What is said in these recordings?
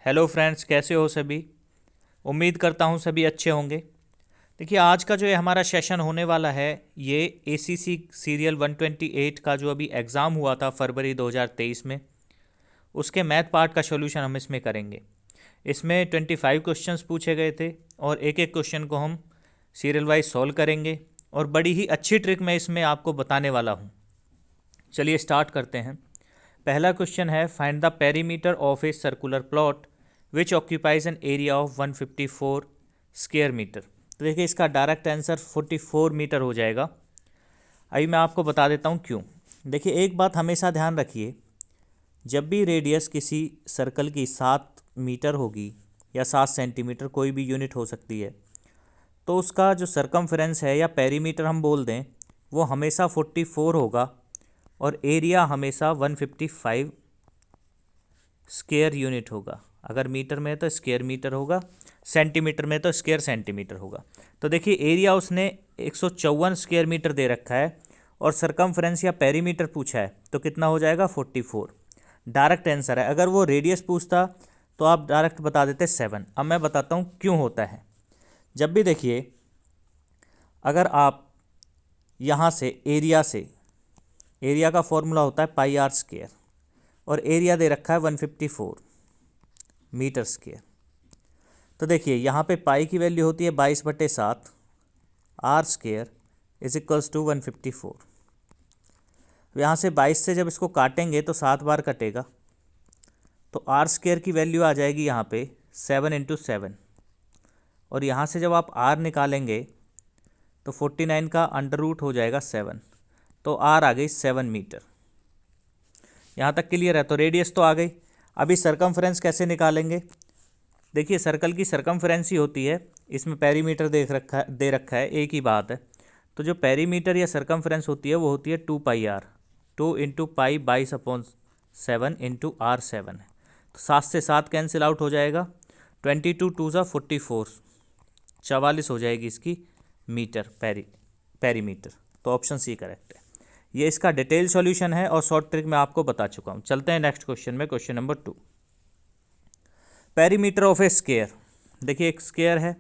Hello friends, कैसे हो सभी। उम्मीद करता हूँ सभी अच्छे होंगे। देखिए, आज का जो ये हमारा सेशन होने वाला है, ये एसीसी सीरियल 128 का जो अभी एग्ज़ाम हुआ था फरवरी 2023 में, उसके मैथ पार्ट का सॉल्यूशन हम इसमें करेंगे। इसमें 25 क्वेश्चंस पूछे गए थे और एक एक क्वेश्चन को हम सीरियल वाइज सॉल्व करेंगे और बड़ी ही अच्छी ट्रिक मैं इसमें आपको बताने वाला हूँ। चलिए स्टार्ट करते हैं। पहला क्वेश्चन है, find the perimeter of a circular plot which occupies an area of 154 square metre. तो देखिए, इसका डायरेक्ट आंसर 44 मीटर हो जाएगा। अभी मैं आपको बता देता हूँ क्यों। देखिए, एक बात हमेशा ध्यान रखिए, जब भी रेडियस किसी सर्कल की 7 मीटर होगी या 7 सेंटीमीटर, कोई भी यूनिट हो सकती है, तो उसका जो सरकमफ्रेंस है या पेरीमीटर हम बोल दें, वो हमेशा 44 होगा और एरिया हमेशा 155 स्क्वायर यूनिट होगा। अगर मीटर में है तो स्क्वायर मीटर होगा, सेंटीमीटर में तो स्क्वायर सेंटीमीटर होगा। तो देखिए, एरिया उसने 154 स्क्वायर मीटर दे रखा है और सरकमफ्रेंस या पेरीमीटर पूछा है, तो कितना हो जाएगा 44। डायरेक्ट आंसर है। अगर वो रेडियस पूछता तो आप डायरेक्ट बता देते 7। अब मैं बताता हूँ क्यों होता है। जब भी देखिए, अगर आप यहाँ से एरिया का फॉर्मूला होता है पाई आर स्क्वायर और एरिया दे रखा है 154 मीटर स्क्वायर। तो देखिए, यहाँ पे पाई की वैल्यू होती है 22/7, r square is equals to 154। यहाँ से 22 से जब इसको काटेंगे तो 7 बार कटेगा, तो आर स्क्वायर की वैल्यू आ जाएगी यहाँ पे 7 × 7। और यहाँ से जब आप आर निकालेंगे तो 49 का अंडर रूट हो जाएगा 7, तो आर आ गई 7 मीटर। यहाँ तक क्लियर है। तो रेडियस तो आ गई। अभी सरकमफ्रेंस कैसे निकालेंगे। देखिए, सर्कल की सरकमफ्रेंस ही होती है, इसमें पेरीमीटर दे रखा है, एक ही बात है। तो जो पेरीमीटर या सरकमफ्रेंस होती है वो होती है 2πr, 2 × पाई 22/7 × r7 है। तो 7 से 7 कैंसिल आउट हो जाएगा, 22 2 ज़ा 44, 44 हो जाएगी इसकी मीटर पेरीमीटर। तो ऑप्शन सी करेक्ट है। ये इसका डिटेल सॉल्यूशन है और शॉर्ट ट्रिक मैं आपको बता चुका हूँ। चलते हैं नेक्स्ट क्वेश्चन में, question number 2। Perimeter of A square. देखिए, एक स्क्वायर है,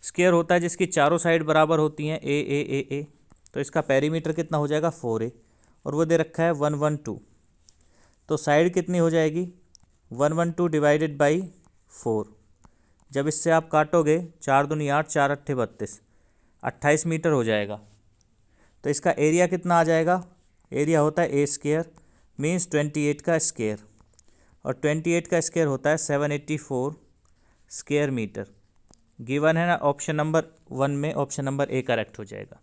स्क्वायर होता है जिसकी चारों साइड बराबर होती हैं ए। तो इसका पेरीमीटर कितना हो जाएगा 4a और वो दे रखा है 112। तो साइड कितनी हो जाएगी 112 डिवाइडेड बाई 4। जब इससे आप काटोगे 4 दूनी 8, 4 अट्ठे 32, 28 मीटर हो जाएगा। तो इसका एरिया कितना आ जाएगा, एरिया होता है ए स्क्वायर मीन्स 28 का स्क्वायर, और 28 का स्क्वायर होता है 784 स्क्वायर मीटर। गिवन है ना ऑप्शन नंबर 1 में, ऑप्शन नंबर ए करेक्ट हो जाएगा।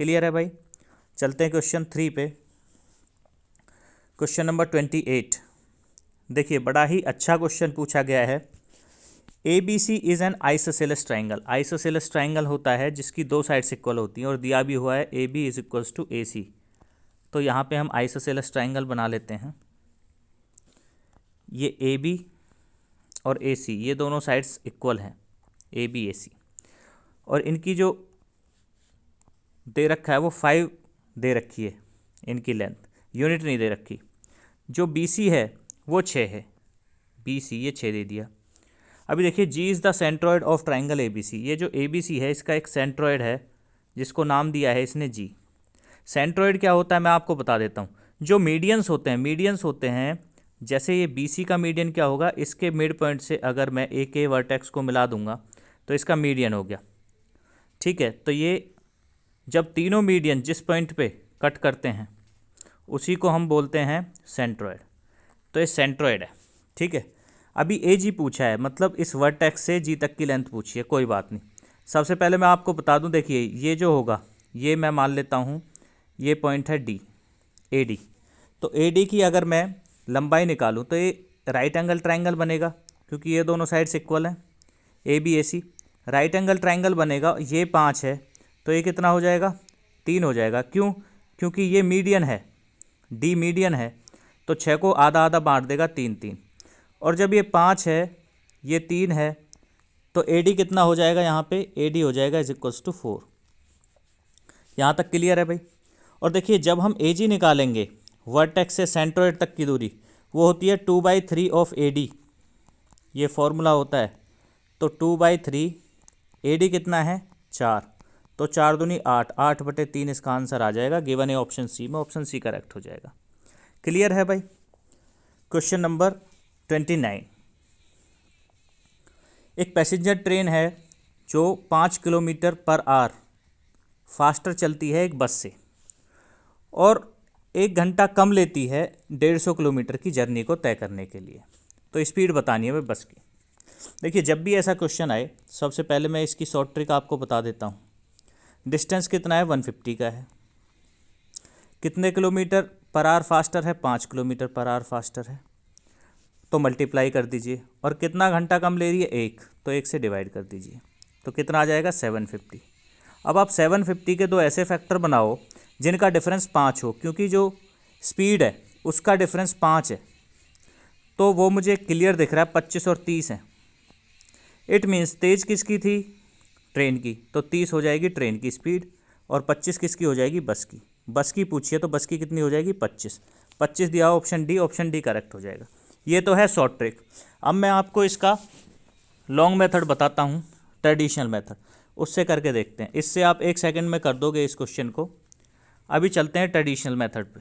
क्लियर है भाई। चलते हैं क्वेश्चन 3 पे। Question number 28। देखिए, बड़ा ही अच्छा क्वेश्चन पूछा गया है। A B C is an isosceles triangle. Isosceles triangle होता है जिसकी दो साइड्स इक्वल होती हैं और दिया भी हुआ है A B is equals to A C. तो यहाँ पे हम आइसोसेलेस ट्राइंगल बना लेते हैं। ये ए बी और ए सी, ये दोनों साइड्स इक्वल हैं, ए बी ए सी, और इनकी जो दे रखा है वो 5 दे रखी है, इनकी लेंथ, यूनिट नहीं दे रखी। जो बी सी है वो 6 है, बी सी ये 6 दे दिया। अभी देखिए, G is the centroid of triangle A B C. ये जो ए बी सी है इसका एक सेंट्रॉयड है जिसको नाम दिया है इसने जी। सेंट्रॉयड क्या होता है मैं आपको बता देता हूँ। जो मीडियंस होते हैं, जैसे ये बी सी का मीडियन क्या होगा, इसके मिड पॉइंट से अगर मैं ए के वर्टेक्स को मिला दूंगा तो इसका मीडियन हो गया। ठीक है, तो ये जब तीनों मीडियन जिस पॉइंट पे कट करते हैं उसी को हम बोलते हैं सेंट्रॉयड। तो ये सेंट्रॉयड है। ठीक है, अभी ए जी पूछा है, मतलब इस वर्टेक्स से जी तक की लेंथ पूछी है, कोई बात नहीं। सबसे पहले मैं आपको बता दूं, देखिए ये जो होगा, ये मैं मान लेता हूँ ये पॉइंट है डी, ए डी। तो ए डी की अगर मैं लंबाई निकालूं तो ये राइट एंगल ट्राइंगल बनेगा, क्योंकि ये दोनों साइड्स इक्वल हैं, A B A C. Right angle triangle बनेगा, ये 5 है तो ये कितना हो जाएगा 3 हो जाएगा। क्यों, क्योंकि ये मीडियन है, डी मीडियन है, तो 6 को आधा आधा बांट देगा 3 3। और जब ये 5 है ये 3 है तो ए डी कितना हो जाएगा, यहाँ पे ए डी हो जाएगा इज इक्वल्स टू 4। यहाँ तक क्लियर है भाई। और देखिए, जब हम ए जी निकालेंगे, वर्टेक्स से सेंट्रॉयड तक की दूरी वो होती है 2/3 ऑफ ए डी। ये फॉर्मूला होता है, तो 2/3 AD कितना है 4, तो 4 दूनी 8, 8/3 इसका आंसर आ जाएगा। गिवन है ऑप्शन सी में, ऑप्शन सी करेक्ट हो जाएगा। क्लियर है भाई। Question number 29। एक पैसेंजर ट्रेन है जो 5 किलोमीटर पर आवर फास्टर चलती है एक बस से, और 1 घंटा कम लेती है 150 किलोमीटर की जर्नी को तय करने के लिए। तो स्पीड बतानी है भाई बस की। देखिए, जब भी ऐसा क्वेश्चन आए, सबसे पहले मैं इसकी शॉर्ट ट्रिक आपको बता देता हूँ। डिस्टेंस कितना है 150 का है, कितने किलोमीटर पर आवर फास्टर है 5 किलोमीटर पर आवर फास्टर है, तो मल्टीप्लाई कर दीजिए, और कितना घंटा कम ले रही है 1, तो 1 से डिवाइड कर दीजिए, तो कितना आ जाएगा 750। अब आप 750 के दो ऐसे फैक्टर बनाओ जिनका डिफरेंस 5 हो, क्योंकि जो स्पीड है उसका डिफरेंस 5 है, तो वो मुझे क्लियर दिख रहा है 25 और 30 है। इट मीन्स तेज किसकी थी ट्रेन की, तो 30 हो जाएगी ट्रेन की स्पीड, और 25 किसकी हो जाएगी बस की। बस की पूछिए तो बस की कितनी हो जाएगी 25, 25 दिया option D, option D correct हो जाएगा। ये तो है शॉर्ट ट्रिक। अब मैं आपको इसका लॉन्ग मेथड बताता हूँ, ट्रेडिशनल मेथड, उससे करके देखते हैं। इससे आप 1 सेकंड में कर दोगे इस क्वेश्चन को। अभी चलते हैं ट्रेडिशनल मेथड पे।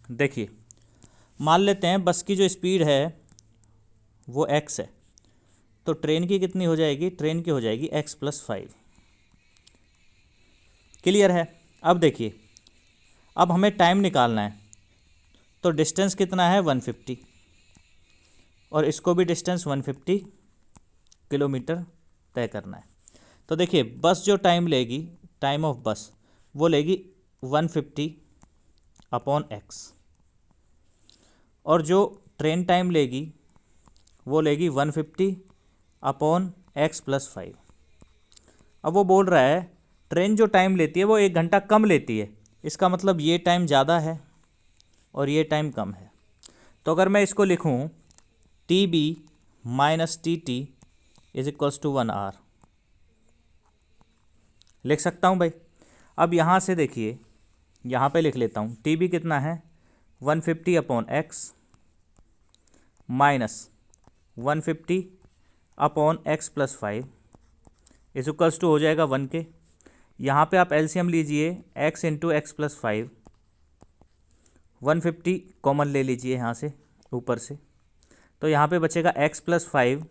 देखिए, मान लेते हैं बस की जो स्पीड है वो x है, तो ट्रेन की कितनी हो जाएगी, ट्रेन की हो जाएगी x+5। क्लियर है। अब देखिए, अब हमें टाइम निकालना है, तो डिस्टेंस कितना है 150, और इसको भी डिस्टेंस 150 किलोमीटर तय करना है। तो देखिए, बस जो टाइम लेगी, टाइम ऑफ बस, वो लेगी 150/x, और जो ट्रेन टाइम लेगी वो लेगी 150/x+5। अब वो बोल रहा है ट्रेन जो टाइम लेती है वो 1 घंटा कम लेती है, इसका मतलब ये टाइम ज़्यादा है और ये टाइम कम है। तो अगर मैं इसको लिखूँ TB - TT = 1 आवर, लिख सकता हूँ भाई। अब यहाँ से देखिए, यहाँ पे लिख लेता हूँ, TB कितना है 150/x - 150/x+5 = हो जाएगा 1 के। यहाँ पे आप एलसीएम लीजिए, x × x+5, 150 कॉमन ले लीजिए यहाँ से ऊपर से, तो यहाँ पे बचेगा x+5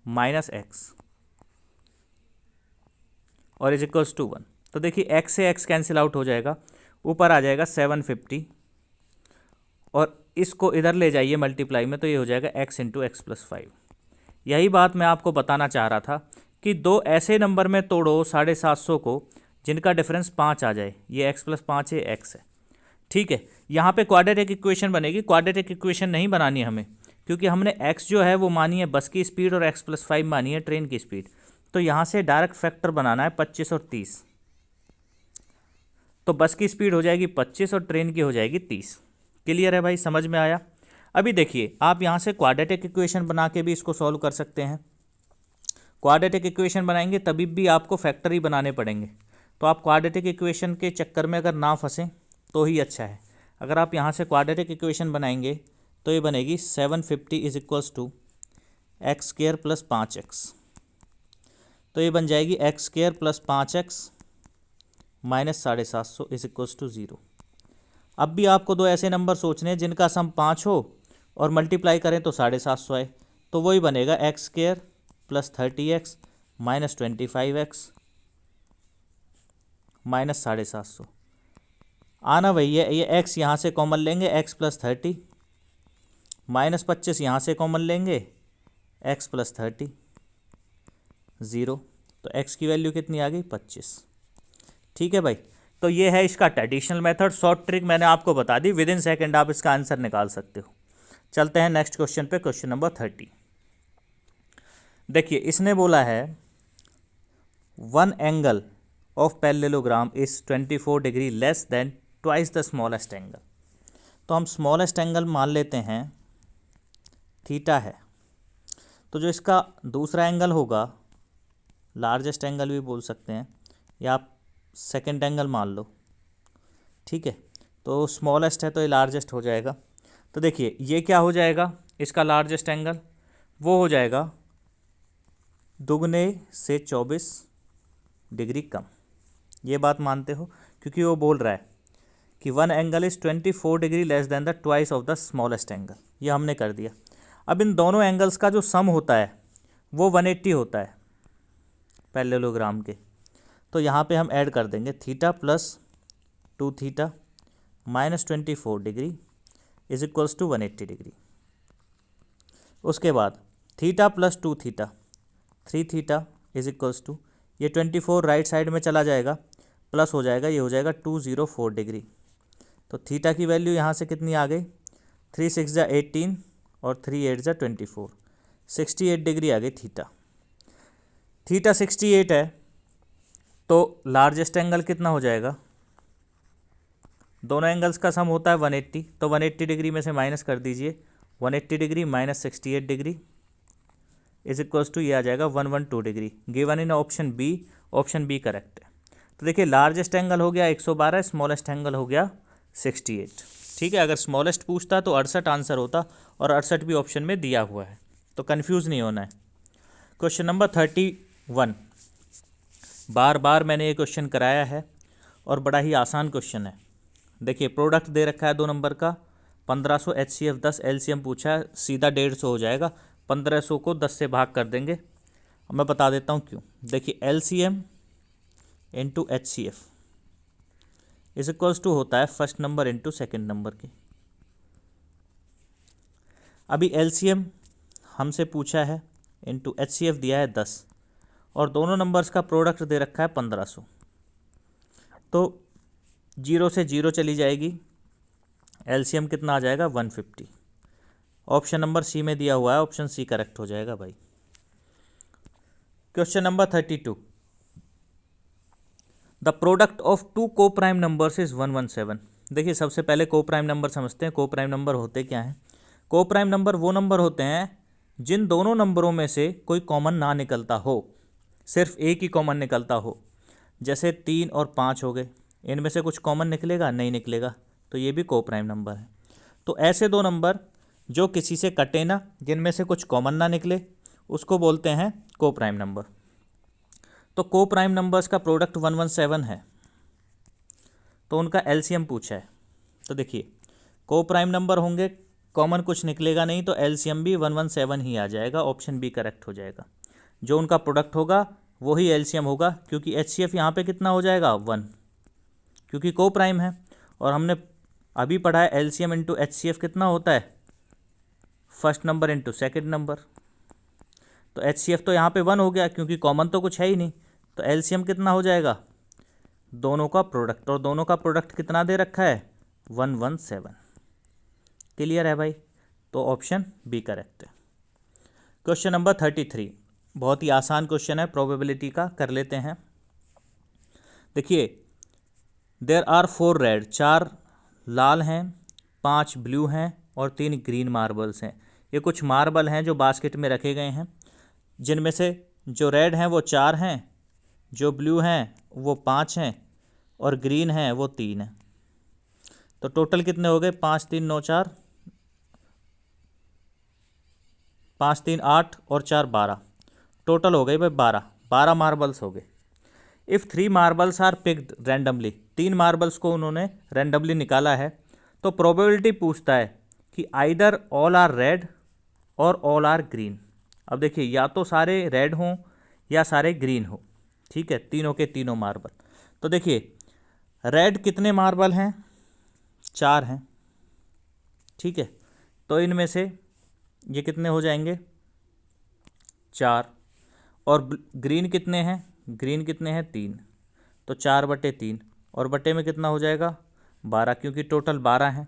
- x और = 1। तो देखिए, x से x कैंसिल आउट हो जाएगा, ऊपर आ जाएगा 750, और इसको इधर ले जाइए मल्टीप्लाई में, तो ये हो जाएगा x × x+5। यही बात मैं आपको बताना चाह रहा था कि दो ऐसे नंबर में तोड़ो 750 को जिनका डिफरेंस 5 आ जाए। ये x+5 है, x है, ठीक है। यहाँ पे क्वाड्रेटिक इक्वेशन बनेगी। क्वाड्रेटिक इक्वेशन नहीं बनानी हमें, क्योंकि हमने x जो है वो मानी है बस की स्पीड और x+5 मानी है ट्रेन की स्पीड। तो यहाँ से डायरेक्ट फैक्टर बनाना है 25 और 30, तो बस की स्पीड हो जाएगी 25 और ट्रेन की हो जाएगी 30। क्लियर है भाई, समझ में आया। अभी देखिए, आप यहाँ से क्वाड्रेटिक इक्वेशन बना के भी इसको सॉल्व कर सकते हैं। क्वाड्रेटिक इक्वेशन बनाएंगे तभी भी आपको फैक्टर ही बनाने पड़ेंगे, तो आप क्वाड्रेटिक इक्वेशन के चक्कर में अगर ना फंसें तो ही अच्छा है। अगर आप यहाँ से क्वाड्रेटिक इक्वेशन बनाएंगे तो ये बनेगी 750 = x² + 5x, तो ये बन जाएगी x² + 5x - 750 = 0। अब भी आपको दो ऐसे नंबर सोचने हैं जिनका सम 5 हो और मल्टीप्लाई करें तो 750 आए, तो वही बनेगा x² + 30x - 25x - 750। आना भैया, ये x यहाँ से कॉमन लेंगे, x + 30 -25 यहाँ से कॉमन लेंगे, x + 30 0, तो x की वैल्यू कितनी आ गई 25। ठीक है भाई, तो ये है इसका ट्रेडिशनल मेथड। शॉर्ट ट्रिक मैंने आपको बता दी, विद इन सेकेंड आप इसका आंसर निकाल सकते हो। चलते हैं नेक्स्ट क्वेश्चन पे, क्वेश्चन नंबर 30। देखिए, इसने बोला है 1 angle of parallelogram is 24 degree less than twice the smallest angle. तो हम स्मॉलेस्ट एंगल मान लेते हैं थीटा है, तो जो इसका दूसरा एंगल होगा, लार्जेस्ट एंगल भी बोल सकते हैं, या आप सेकेंड एंगल मान लो, ठीक है। तो स्मॉलेस्ट है तो ये लार्जेस्ट हो जाएगा। तो देखिए, ये क्या हो जाएगा इसका लार्जेस्ट एंगल, वो हो जाएगा दुगने से 24 डिग्री कम। ये बात मानते हो, क्योंकि वो बोल रहा है कि one angle is 24 degree less than the twice of the smallest angle. ये हमने कर दिया। अब इन दोनों एंगल्स का जो सम होता है वो 180 होता है पैरेललोग्राम के। तो यहाँ पे हम ऐड कर देंगे theta plus 2 theta minus 24 degree is equals to 180 degree. उसके बाद theta plus 2 theta 3 theta is equals to, ये 24 राइट साइड में चला जाएगा, प्लस हो जाएगा, ये हो जाएगा 204 डिग्री। तो थीटा की वैल्यू यहाँ से कितनी आ गई, 3 6 जा 18 और 3 8 जा 24, 68 डिग्री आ गई थीटा। थीटा 68 है तो लार्जेस्ट एंगल कितना हो जाएगा, दोनों एंगल्स का सम होता है 180, तो 180 डिग्री में से माइनस कर दीजिए, 180 degree minus 68 degree is equals to, ये आ जाएगा 112 degree. Given in option B, option B correct है। तो देखिए लार्जेस्ट एंगल हो गया 112, स्मॉलेस्ट एंगल हो गया 68। ठीक है, अगर स्मॉलेस्ट पूछता तो 68 आंसर होता, और 68 भी ऑप्शन में दिया हुआ है, तो कन्फ्यूज़ नहीं होना है। क्वेश्चन नंबर 31, बार बार मैंने ये क्वेश्चन कराया है और बड़ा ही आसान क्वेश्चन है। देखिए प्रोडक्ट दे रखा है 2 नंबर का, 1500 HCF 10, LCM पूछा है, सीधा 150 हो जाएगा, 1500 को 10 से भाग कर देंगे। मैं बता देता हूँ क्यों। देखिए LCM into HCF is equals to होता है first number into second number की। अभी LCM हमसे पूछा है इंटू HCF दिया है 10, और दोनों नंबर्स का प्रोडक्ट दे रखा है 1500, तो 0 से 0 चली जाएगी, LCM कितना आ जाएगा 150। ऑप्शन नंबर सी में दिया हुआ है, ऑप्शन सी करेक्ट हो जाएगा भाई। Question number 32, the product of 2 को प्राइम नंबर्स इज 117। देखिए सबसे पहले को प्राइम नंबर समझते हैं। को प्राइम नंबर होते क्या हैं? को प्राइम नंबर वो नंबर होते हैं जिन दोनों नंबरों में से कोई कॉमन ना निकलता हो, सिर्फ एक ही कॉमन निकलता हो। जैसे 3 और 5 हो गए, इनमें से कुछ कॉमन निकलेगा? नहीं निकलेगा, तो ये भी को प्राइम नंबर है। तो ऐसे दो नंबर जो किसी से कटे ना, जिनमें से कुछ कॉमन ना निकले, उसको बोलते हैं को प्राइम नंबर। तो को प्राइम नंबर्स का प्रोडक्ट 117 है, तो उनका LCM पूछा है। तो देखिए को प्राइम नंबर होंगे, कॉमन कुछ निकलेगा नहीं, तो LCM भी 117 ही आ जाएगा, ऑप्शन बी करेक्ट हो जाएगा। जो उनका प्रोडक्ट होगा वही LCM होगा, क्योंकि HCF यहाँ पे कितना हो जाएगा 1, क्योंकि को प्राइम है। और हमने अभी पढ़ा है LCM इंटू HCF कितना होता है, first number into second number. तो HCF तो यहाँ पे 1 हो गया, क्योंकि कॉमन तो कुछ है ही नहीं, तो LCM कितना हो जाएगा, दोनों का प्रोडक्ट, और दोनों का प्रोडक्ट कितना दे रखा है 117। क्लियर है भाई? तो ऑप्शन बी करेक्ट है। क्वेश्चन नंबर 33, बहुत ही आसान क्वेश्चन है, प्रोबेबिलिटी का, कर लेते हैं। देखिए देयर आर 4 रेड, 4 लाल हैं, 5 ब्लू हैं और 3 ग्रीन मार्बल्स हैं। ये कुछ मार्बल हैं जो बास्केट में रखे गए हैं, जिनमें से जो रेड हैं वो 4 हैं, जो ब्लू हैं वो 5 हैं, और ग्रीन हैं वो 3 हैं। तो टोटल कितने हो गए, 5 3 9 4, 5 3 8 और 4 12, टोटल हो गए भाई 12 मार्बल्स हो गए। If 3 marbles are picked randomly, 3 marbles को उन्होंने रैंडमली निकाला है, तो प्रोबेबिलिटी पूछता है कि आइदर ऑल आर रेड और ऑल आर ग्रीन। अब देखिए या तो सारे रेड हों या सारे ग्रीन हो, ठीक है, तीनों के तीनों मार्बल। तो देखिए रेड कितने मार्बल हैं, 4 हैं, ठीक है, तो इनमें से ये कितने हो जाएंगे 4, और ग्रीन कितने हैं, ग्रीन कितने हैं 3, तो 4/3, और बटे में कितना हो जाएगा 12, क्योंकि टोटल 12 हैं,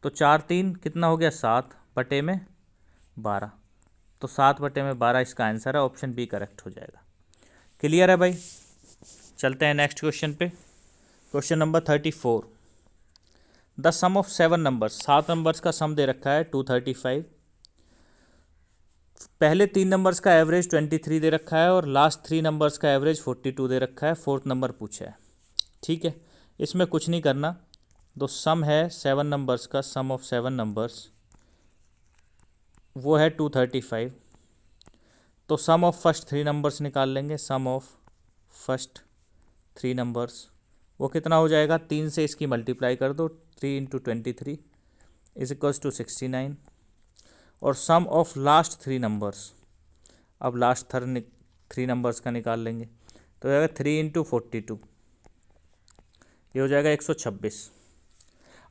तो 4 3 कितना हो गया 7 बटे में 12, तो 7 बटे में 12 इसका आंसर है, ऑप्शन बी करेक्ट हो जाएगा। क्लियर है भाई? चलते हैं नेक्स्ट क्वेश्चन पे। Question number 34, the sum of 7 numbers, 7 numbers का सम दे रखा है 235। पहले 3 नंबर्स का एवरेज 23 दे रखा है, और लास्ट 3 नंबर्स का एवरेज 42 दे रखा है, 4th नंबर पूछा है। ठीक है, इसमें कुछ नहीं करना, तो सम है 7 नंबर्स का, सम ऑफ 7 नंबर्स वो है 235। तो सम ऑफ फर्स्ट थ्री नंबर्स निकाल लेंगे। सम ऑफ फर्स्ट थ्री नंबर्स वो कितना हो जाएगा, 3 से इसकी मल्टीप्लाई कर दो, 3 × 23 इज इक्वल्स टू 69। और sum of last three numbers, अब लास्ट थ्री नंबर्स का निकाल लेंगे, तो हो जाएगा 3 × 42, ये हो जाएगा 126।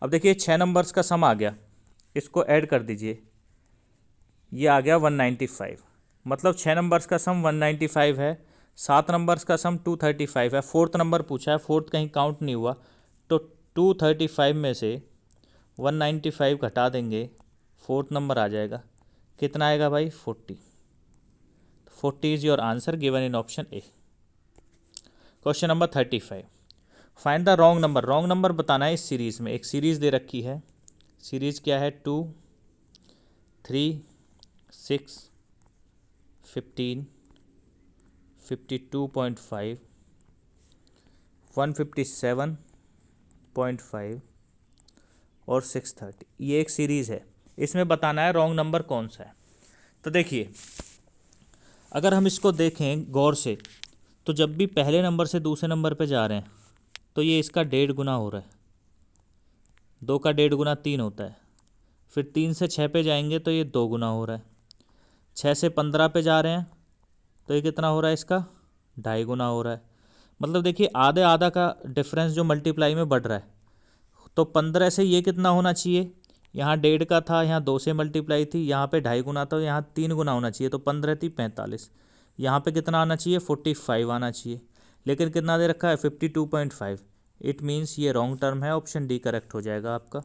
अब देखिए 6 नंबर्स का सम आ गया, इसको ऐड कर दीजिए, ये आ गया 195। मतलब 6 नंबर्स का सम 195 है, 7 नंबर्स का सम 235 है। फोर्थ नंबर पूछा है, फोर्थ कहीं काउंट नहीं हुआ, तो 235 में से 195 घटा देंगे, फोर्थ नंबर आ जाएगा, कितना आएगा भाई, 40। 40 is your answer given in option A. Question number 35, find the wrong number. Wrong number बताना है इस सीरीज़ में। एक सीरीज़ दे रखी है, सीरीज़ क्या है, 2 3 6 15 52.5 157.5 और 630, ये एक सीरीज़ है। इसमें बताना है रॉन्ग नंबर कौन सा है। तो देखिए अगर हम इसको देखें गौर से, तो जब भी पहले नंबर से दूसरे नंबर पे जा रहे हैं तो ये इसका 1.5 गुना हो रहा है, 2 का 1.5 गुना 3 होता है। फिर 3 से 6 पे जाएंगे तो ये 2 गुना हो रहा है। 6 से 15 पे जा रहे हैं तो ये कितना हो रहा है, इसका 2.5 गुना हो रहा है। मतलब देखिए आधे आधा का डिफरेंस जो मल्टीप्लाई में बढ़ रहा है। तो 15 से ये कितना होना चाहिए, यहाँ 1.5 का था, यहाँ 2 से मल्टीप्लाई थी, यहाँ पे 2.5 गुना था, यहाँ 3 गुना होना चाहिए, तो 15 थी 45। यहाँ पे कितना आना चाहिए, 45 आना चाहिए, लेकिन कितना दे रखा है, 52.5। इट मीन्स ये रॉन्ग टर्म है, ऑप्शन डी करेक्ट हो जाएगा आपका।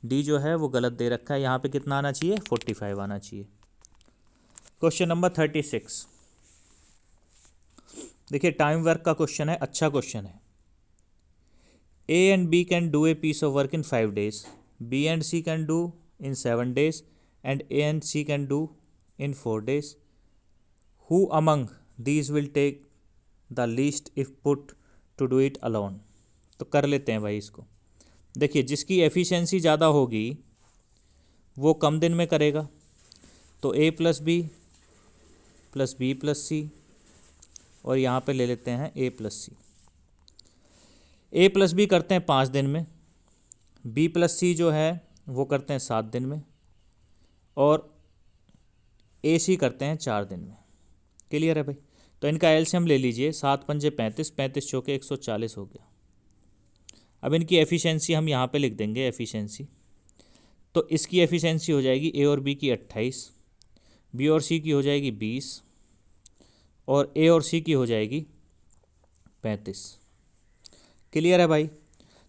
डी जो है वो गलत दे रखा है, यहाँ पे कितना आना चाहिए, 45 आना चाहिए। क्वेश्चन नंबर 36, देखिए टाइम वर्क का क्वेश्चन है, अच्छा क्वेश्चन है। A and B can do a piece of work in 5 days. B and C can do in 7 days, and A and C can do in 4 days. Who among these will take the least if put to do it alone? तो कर लेते हैं भाई इसको। देखिए जिसकी efficiency ज़्यादा होगी वो कम दिन में करेगा, तो A + B + B + C, और यहाँ पे ले लेते हैं A + C। A + B करते हैं 5 दिन में, B + C जो है वो करते हैं 7 दिन में, और AC करते हैं 4 दिन में। क्लियर है भाई। तो इनका एलसीएम ले लीजिए, 7 × 5 = 35, 35 × 4 = 140 हो गया। अब इनकी एफिशिएंसी हम यहाँ पे लिख देंगे, एफिशिएंसी। तो इसकी एफिशिएंसी हो जाएगी A और B की 28, B और C की हो जाएगी 20, और A और C की हो जाएगी 35। क्लियर है भाई।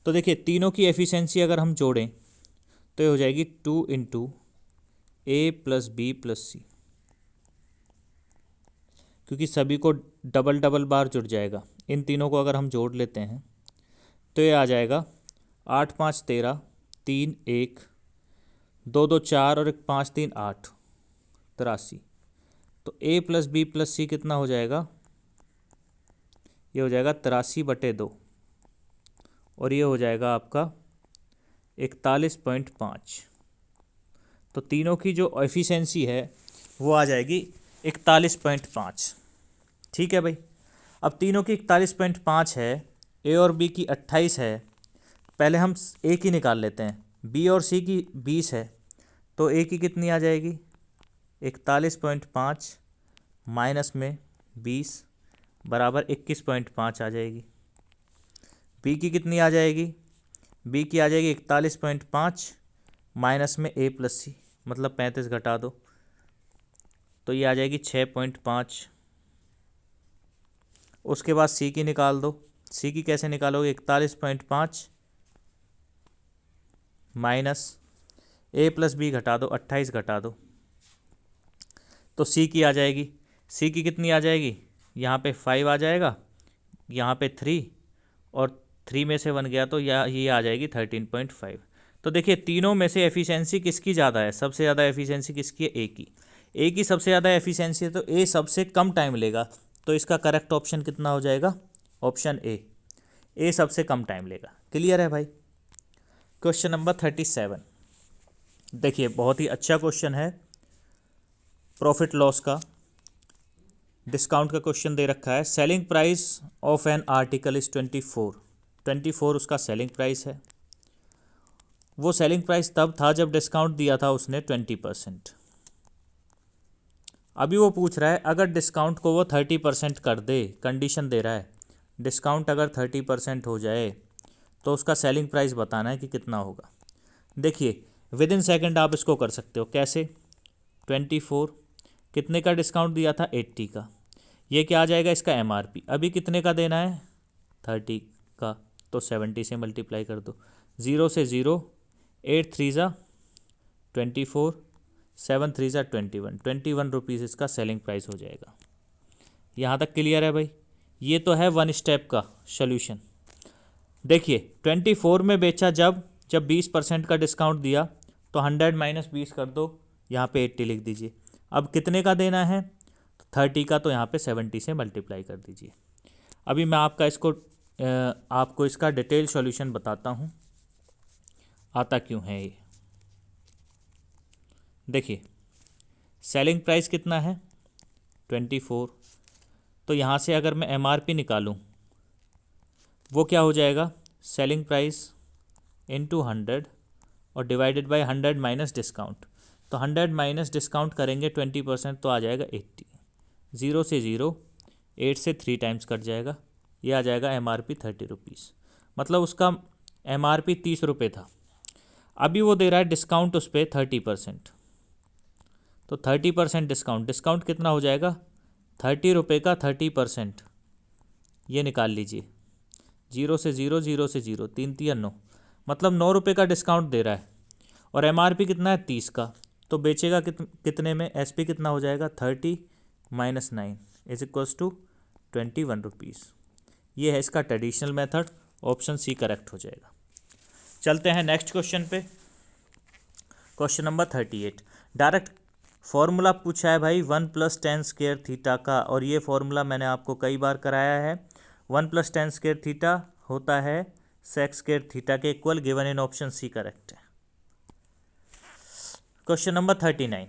तो देखिए तीनों की एफिशिएंसी अगर हम जोड़ें तो ये हो जाएगी 2 × A + B + C, क्योंकि सभी को डबल डबल बार जुड़ जाएगा। इन तीनों को अगर हम जोड़ लेते हैं तो ये आ जाएगा 8 × 5 = 13, 3 1 2 2 4 और 1 5 3 8, 83। तो A + B + C कितना हो जाएगा, ये हो जाएगा 83/2, और ये हो जाएगा आपका 41.5। तो तीनों की जो एफिशिएंसी है वो आ जाएगी 41.5। ठीक है भाई। अब तीनों की 41.5 है, A और B की 28 है। पहले हम A की निकाल लेते हैं, B और C की 20 है, तो A की कितनी आ जाएगी, 41.5 माइनस में 20 बराबर 21.5 आ जाएगी। B की कितनी आ जाएगी, B की आ जाएगी 41.5 माइनस में A + C, मतलब 35 घटा दो, तो ये आ जाएगी 6.5। उसके बाद C की निकाल दो। C की कैसे निकालोगे, 41.5 माइनस A + B घटा दो, 28 घटा दो, तो C की आ जाएगी। C की कितनी आ जाएगी, यहाँ पे 5 आ जाएगा, यहाँ पे 3, और 3 में से 1 गया तो ये आ जाएगी 13.5। तो देखिए तीनों में से एफिशिएंसी किसकी ज़्यादा है, सबसे ज़्यादा एफिशिएंसी किसकी है, A की। A की सबसे ज़्यादा एफिशिएंसी है, तो A सबसे कम टाइम लेगा, तो इसका करेक्ट ऑप्शन कितना हो जाएगा, ऑप्शन A सबसे कम टाइम लेगा। क्लियर है भाई। क्वेश्चन नंबर 37, देखिए बहुत ही अच्छा क्वेश्चन है प्रॉफिट लॉस का। डिस्काउंट का क्वेश्चन दे रखा है, selling price of an article is 24 उसका सेलिंग प्राइस है। वो सेलिंग प्राइस तब था जब डिस्काउंट दिया था उसने 20%। अभी वो पूछ रहा है अगर डिस्काउंट को वो 30% कर दे, कंडीशन दे रहा है डिस्काउंट अगर 30% हो जाए तो उसका सेलिंग प्राइस बताना है कि कितना होगा। देखिए विद इन सेकेंड आप इसको कर सकते हो। कैसे? 24 कितने का डिस्काउंट दिया था? 80 का। ये क्या आ जाएगा? इसका MRP। अभी कितने का देना है? 30 का। तो 70 से मल्टीप्लाई कर दो। 0 से 0, 8 3 ज़ा 24, 7 3 ज़ा 21 रुपीज़ इसका सेलिंग प्राइस हो जाएगा। यहाँ तक क्लियर है भाई? ये तो है वन स्टेप का सोल्यूशन। देखिए 24 में बेचा जब 20% का डिस्काउंट दिया तो 100 माइनस 20 कर दो, यहाँ पे 80 लिख दीजिए। अब कितने का देना है? 30 का, तो यहाँ पे 70 से मल्टीप्लाई कर दीजिए। अभी मैं आपको इसका डिटेल सॉल्यूशन बताता हूँ आता क्यों है ये। देखिए सेलिंग प्राइस कितना है? 24। तो यहाँ से अगर मैं MRP निकालूँ वो क्या हो जाएगा? सेलिंग प्राइस इंटू 100 और डिवाइडेड बाय 100 माइनस डिस्काउंट। तो 100 माइनस डिस्काउंट करेंगे 20% तो आ जाएगा 80। 0 से 0, 8 से 3 टाइम्स कट जाएगा, ये आ जाएगा MRP 30 रुपीज़। मतलब उसका MRP 30 रुपये था। अभी वो दे रहा है डिस्काउंट उस पर 30%। तो 30% डिस्काउंट कितना हो जाएगा? 30 रुपये का 30%, ये निकाल लीजिए। 0 से 0, 0 से 0, 3 3 9, मतलब 9 रुपये का डिस्काउंट दे रहा है। और MRP कितना है? 30 का। तो बेचेगा कितने में? SP कितना हो जाएगा? 30 minus 9 is equals to 21 rupees. ये है इसका traditional method, option C correct हो जाएगा। चलते हैं नेक्स्ट क्वेश्चन पे। Question number 38। डायरेक्ट फॉर्मूला पूछा है भाई 1 + tan स्क्वायर थीटा का, और ये फॉर्मूला मैंने आपको कई बार कराया है। 1 + tan स्क्वायर थीटा होता है sec स्क्वायर थीटा के equal, given in option C correct है। Question number 39।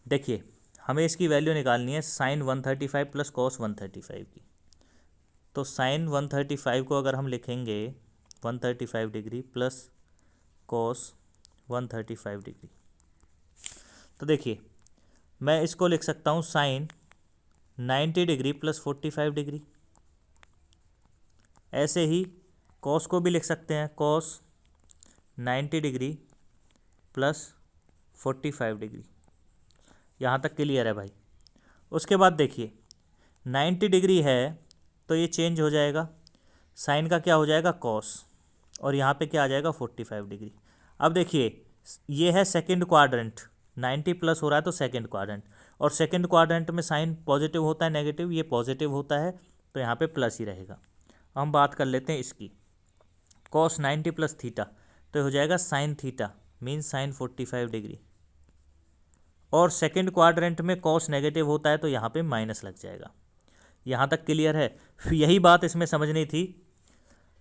देखिए हमें इसकी वैल्यू निकालनी है sin 135 प्लस cos 135 की। तो sin 135 को अगर हम लिखेंगे 135 डिग्री प्लस cos 135 डिग्री, तो देखिए मैं इसको लिख सकता हूँ sin 90 डिग्री प्लस 45 डिग्री। ऐसे ही cos को भी लिख सकते हैं cos 90 डिग्री प्लस 45 डिग्री। यहाँ तक क्लियर है भाई? उसके बाद देखिए 90 डिग्री है तो ये चेंज हो जाएगा, साइन का क्या हो जाएगा? cos, और यहाँ पे क्या आ जाएगा? 45 डिग्री। अब देखिए ये है सेकंड क्वाड्रेंट, 90 प्लस हो रहा है तो सेकंड क्वाड्रेंट, और सेकंड क्वाड्रेंट में साइन पॉजिटिव होता है नेगेटिव, ये पॉजिटिव होता है तो यहाँ पे प्लस ही रहेगा। हम बात कर लेते हैं इसकी। cos 90 प्लस थीटा तो हो जाएगा sine theta, means sign 45 degree, और सेकंड क्वाड्रेंट में cos नेगेटिव होता है तो यहाँ पे माइनस लग जाएगा। यहाँ तक क्लियर है? यही बात इसमें समझनी थी।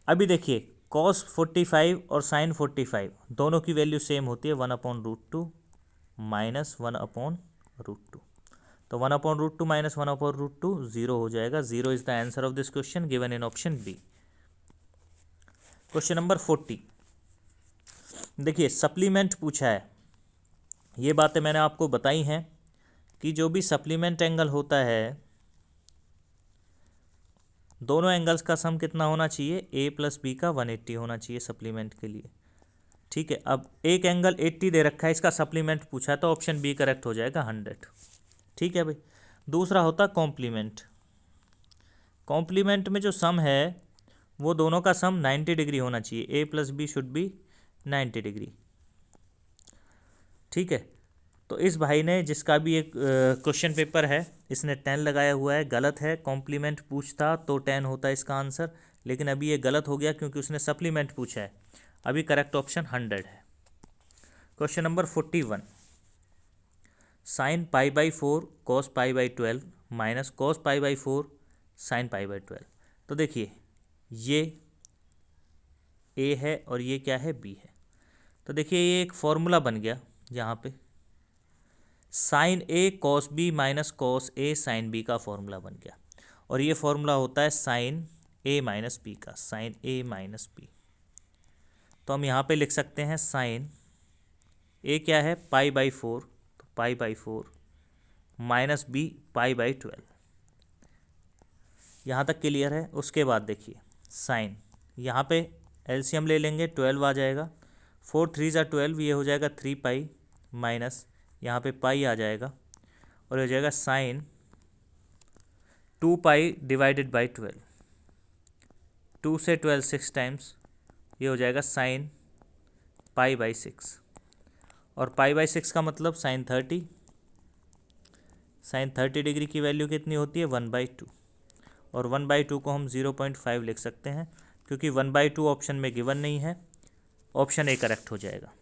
अभी देखिए cos 45 और sin 45 दोनों की वैल्यू सेम होती है 1/√2 माइनस 1/√2। तो 1/√2 माइनस 1/√2 0 हो जाएगा। 0 is the answer of this question given in option B. Question number 40। देखिए सप्लीमेंट पूछा है। ये बातें मैंने आपको बताई हैं कि जो भी सप्लीमेंट एंगल होता है दोनों एंगल्स का सम कितना होना चाहिए? A + B का 180 होना चाहिए सप्लीमेंट के लिए। ठीक है, अब एक एंगल 80 दे रखा है, इसका सप्लीमेंट पूछा है तो ऑप्शन B करेक्ट हो जाएगा 100। ठीक है भाई। दूसरा होता कॉम्प्लीमेंट। कॉम्प्लीमेंट में जो सम है वो दोनों का सम 90 डिग्री होना चाहिए। A + B should be 90 degree. ठीक है, तो इस भाई ने जिसका भी एक क्वेश्चन पेपर है इसने 10 लगाया हुआ है, गलत है। कॉम्प्लीमेंट पूछता तो 10 होता इसका आंसर, लेकिन अभी ये गलत हो गया क्योंकि उसने सप्लीमेंट पूछा है। अभी करेक्ट ऑप्शन 100 है। Question number 41। sin π/4 cos π/12 minus cos π/4 sin π/12। तो देखिए ये A है और ये क्या है? B है। तो देखिए ये एक फॉर्मूला बन गया जहाँ पे sign A cos B minus cos A sine B का फॉर्मूला बन गया, और ये फॉर्मूला होता है साइन ए माइनस बी का, साइन ए माइनस बी। तो हम यहाँ पे लिख सकते हैं साइन ए क्या है, पाई बाई 4, तो pi by 4 minus b pi by 12। यहाँ तक क्लियर है। उसके बाद देखिए साइन, यहाँ पे एलसीएम ले लेंगे, 12 आ जाएगा, 4 3 ज़ा 12, ये हो जाएगा 3 पाई माइनस यहाँ पे पाई आ जाएगा, और हो जाएगा साइन 2 पाई डिवाइडेड बाई 12, 2 से 12 6 टाइम्स, ये हो जाएगा साइन पाई बाई 6, और पाई बाई 6 का मतलब साइन 30, साइन 30 डिग्री की वैल्यू कितनी होती है 1/2, और 1/2 को हम 0.5 लिख सकते हैं, क्योंकि 1/2 ऑप्शन में गिवन नहीं है, ऑप्शन ए करेक्ट हो जाएगा।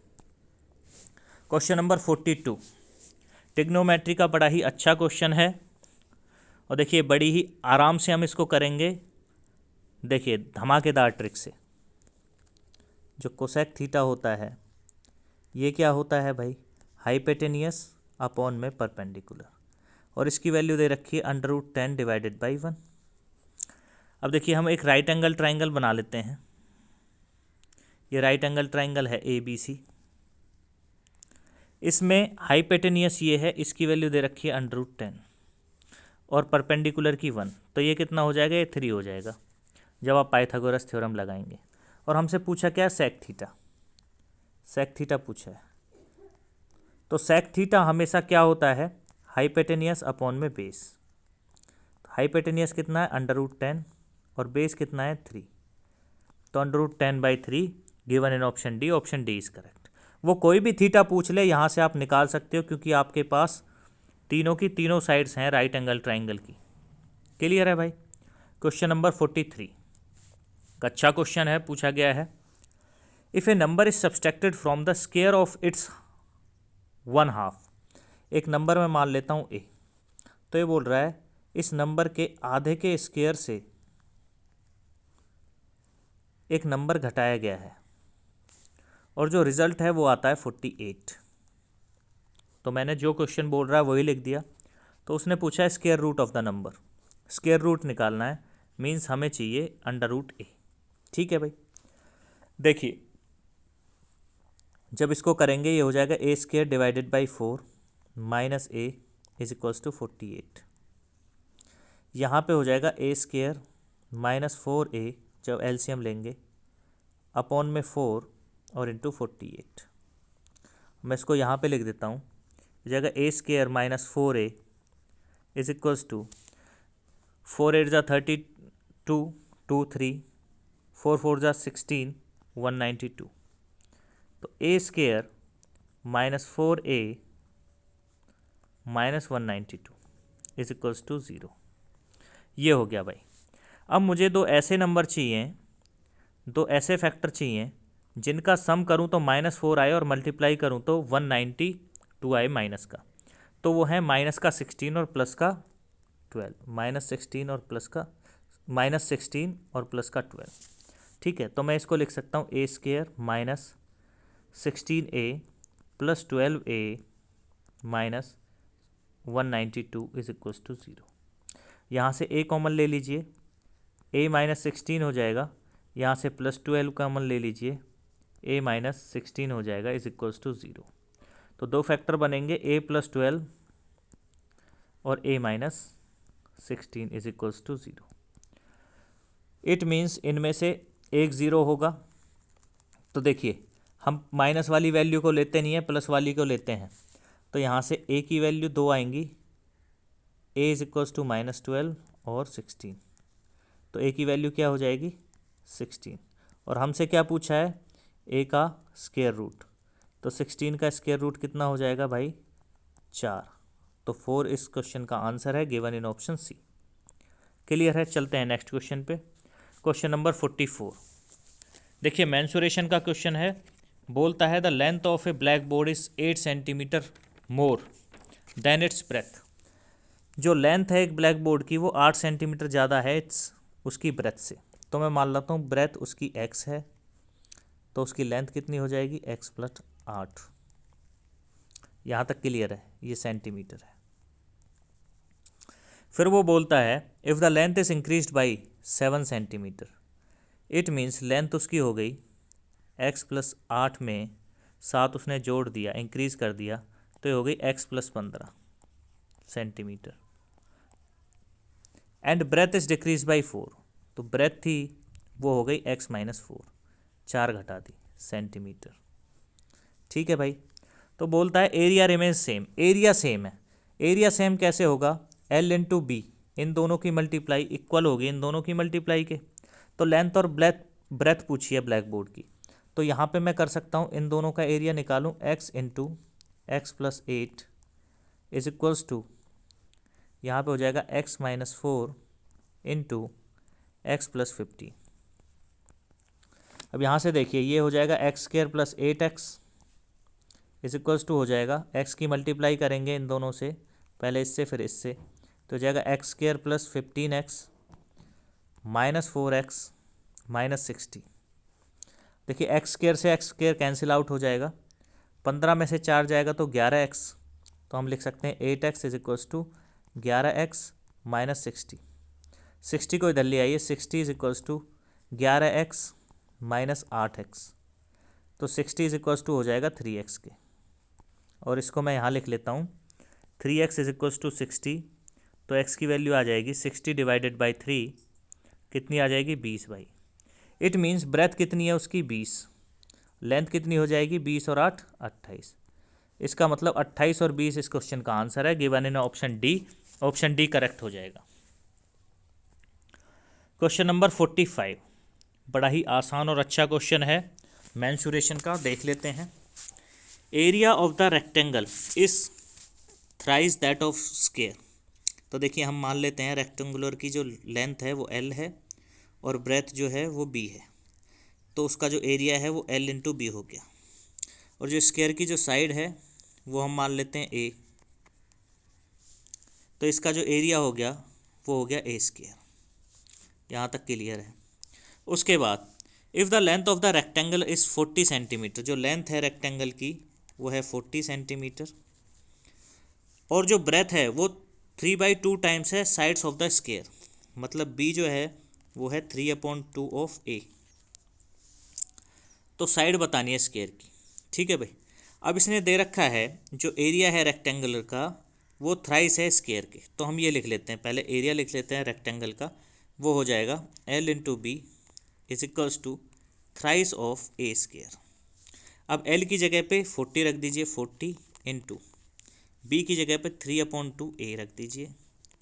क्वेश्चन नंबर 42, ट्रिग्नोमेट्री का बड़ा ही अच्छा क्वेश्चन है, और देखिए बड़ी ही आराम से हम इसको करेंगे। देखिए धमाकेदार ट्रिक से, जो कोसेक थीटा होता है ये क्या होता है भाई, हाइपोटेनियस अपॉन में परपेंडिकुलर, और इसकी वैल्यू दे रखी है √10 डिवाइडेड बाई 1। अब देखिए हम एक राइट एंगल ट्राइंगल बना लेते हैं। ये राइट एंगल ट्राइंगल है ABC, इसमें हाइपोटेनियस ये है, इसकी वैल्यू दे रखी है √10 और परपेंडिकुलर की 1, तो ये कितना हो जाएगा, ये 3 हो जाएगा जब आप पाइथागोरस थ्योरम लगाएंगे। और हमसे पूछा क्या, सेक थीटा, सेक थीटा पूछा है। तो सेक थीटा हमेशा क्या होता है, हाइपोटेनियस अपॉन में बेस। हाइपोटेनियस कितना है √10 और बेस कितना है 3, तो √10/3 given in option D, option D is correct. वो कोई भी थीटा पूछ ले यहाँ से आप निकाल सकते हो, क्योंकि आपके पास तीनों की तीनों साइड्स हैं राइट एंगल ट्राइंगल की। क्लियर है भाई। क्वेश्चन नंबर 43, अच्छा क्वेश्चन है, पूछा गया है, if A number is subtracted from the square of its 1/2, एक नंबर में मान लेता हूँ ए, तो ये बोल रहा है इस नंबर के आधे के स्क्वायर से एक नंबर घटाया गया है, और जो रिजल्ट है वो आता है 48। तो मैंने जो क्वेश्चन बोल रहा है वही लिख दिया। तो उसने पूछा है square root of the number, square root निकालना है, मीन्स हमें चाहिए √a। ठीक है भाई। देखिए जब इसको करेंगे ये हो जाएगा a² divided by 4 minus a is equals to 48। यहाँ पे हो जाएगा a² माइनस 4a, जब एलसीएम लेंगे, अपॉन में 4 और इंटू 48। मैं इसको यहाँ पे लिख देता हूँ, हो जाएगा a² minus 4a is equals to 4 8 ज़ा 32, 2 3, 4 4 ज़ा 16, 192। तो a² minus 4a minus 192 is equals to 0। ये हो गया भाई। अब मुझे दो ऐसे नंबर चाहिए, दो ऐसे फैक्टर चाहिए जिनका सम करूं तो -4 आए और मल्टीप्लाई करूं तो 192 आए माइनस का। तो वो है माइनस का 16 और प्लस का 12, -16 और प्लस का -16 और प्लस का 12। ठीक है, तो मैं इसको लिख सकता हूँ a² minus 16a plus 12a minus 192 is equals to 0। यहाँ से a कॉमन ले लीजिए, a माइनस 16 हो जाएगा, यहाँ से प्लस 12 कॉमन ले लीजिए, a माइनस 16 हो जाएगा इज इक्वल्स टू 0। तो दो फैक्टर बनेंगे a प्लस 12 और a minus 16 is equals to 0। It means इनमें से एक 0 होगा। तो देखिए हम माइनस वाली वैल्यू को लेते नहीं है, प्लस वाली को लेते हैं, तो यहाँ से a की वैल्यू 2 आएंगी, a इज इक्वल्स टू -12 और 16, तो a की वैल्यू क्या हो जाएगी 16। और हमसे क्या पूछा है, a का स्क्वायर रूट, तो 16 का स्क्वायर रूट कितना हो जाएगा भाई 4। तो 4 इस क्वेश्चन का आंसर है given in option C. Clear है। चलते हैं नेक्स्ट क्वेश्चन पे। क्वेश्चन नंबर 44, देखिए मेंसुरेशन का क्वेश्चन है, बोलता है the length of a blackboard is 8 centimetre more than its breadth. जो लेंथ है एक ब्लैक बोर्ड की वो 8 सेंटीमीटर ज़्यादा है उसकी ब्रेथ से। तो मैं मान लेता हूँ ब्रेथ उसकी x है, तो उसकी लेंथ कितनी हो जाएगी x + 8। यहाँ तक क्लियर है, ये सेंटीमीटर है। फिर वो बोलता है if the length is increased by 7 centimetre, it means length उसकी हो गई x+8 में 7 उसने जोड़ दिया, इंक्रीज कर दिया, तो ये हो गई x+15 centimetre. And breadth is decrease by 4, तो ब्रेथ थी वो हो गई x-4, 4 घटा दी सेंटीमीटर। ठीक है भाई। तो बोलता है area remains same, area same है। एरिया सेम कैसे होगा, L इंटू बी, इन दोनों की मल्टीप्लाई इक्वल होगी इन दोनों की मल्टीप्लाई के। तो लेंथ और ब्रेथ पूछी है ब्लैक बोर्ड की, तो यहाँ पे मैं कर सकता हूँ इन दोनों का एरिया निकालूँ, x into x+8 is equals to, यहाँ पे हो जाएगा x-4 इंटू x+15। अब यहाँ से देखिए ये हो जाएगा x² + 8x is equals to, हो जाएगा x की मल्टीप्लाई करेंगे इन दोनों से, पहले इससे फिर इससे, तो हो जाएगा x² + 15x -4x -60। देखिए x² से x² कैंसिल आउट हो जाएगा, 15 में से 4 जाएगा तो 11x, तो हम लिख सकते हैं 8x is equals to 11x -60। 60 को इधर ले आइए, 60 is equals to 11x -8x, तो 60 इज इक्वल्स टू हो जाएगा 3x के। और इसको मैं यहाँ लिख लेता हूँ, 3x इज इक्वल्स टू 60, तो x की वैल्यू आ जाएगी 60 डिवाइडेड बाई 3, कितनी आ जाएगी 20 भाई। इट मीन्स ब्रेथ कितनी है उसकी 20, लेंथ कितनी हो जाएगी 20 और 8 28। इसका मतलब 28 और 20 इस क्वेश्चन का आंसर है, given in option D. Option D correct हो जाएगा। क्वेश्चन नंबर 45 बड़ा ही आसान और अच्छा क्वेश्चन है मेंसुरेशन का, देख लेते हैं। Area of the rectangle is thrice that of square. तो देखिए हम मान लेते हैं रेक्टेंगुलर की जो लेंथ है वो L है और ब्रेथ जो है वो B है, तो उसका जो एरिया है वो L इंटू बी हो गया। और जो स्क्वायर की जो साइड है वो हम मान लेते हैं A, तो इसका जो एरिया हो गया वो हो गया A²। यहाँ तक क्लियर है। उसके बाद if the length of the rectangle is 40 centimetre, जो लेंथ है रेक्टेंगल की वो है 40 सेंटीमीटर, और जो ब्रेथ है वो 3/2 टाइम्स है साइड्स ऑफ द स्क्वायर, मतलब B जो है वो है 3/2 ऑफ A। तो साइड बतानी है स्क्वायर की। ठीक है भाई। अब इसने दे रखा है जो एरिया है रेक्टेंगुलर का वो थ्राइस है स्क्वायर के, तो हम ये लिख लेते हैं, पहले एरिया लिख लेते हैं रेक्टेंगल का, वो हो जाएगा L into b is equals to thrice of A²। अब L की जगह पे 40 रख दीजिए, 40 इंटू B की जगह पे 3/2 A रख दीजिए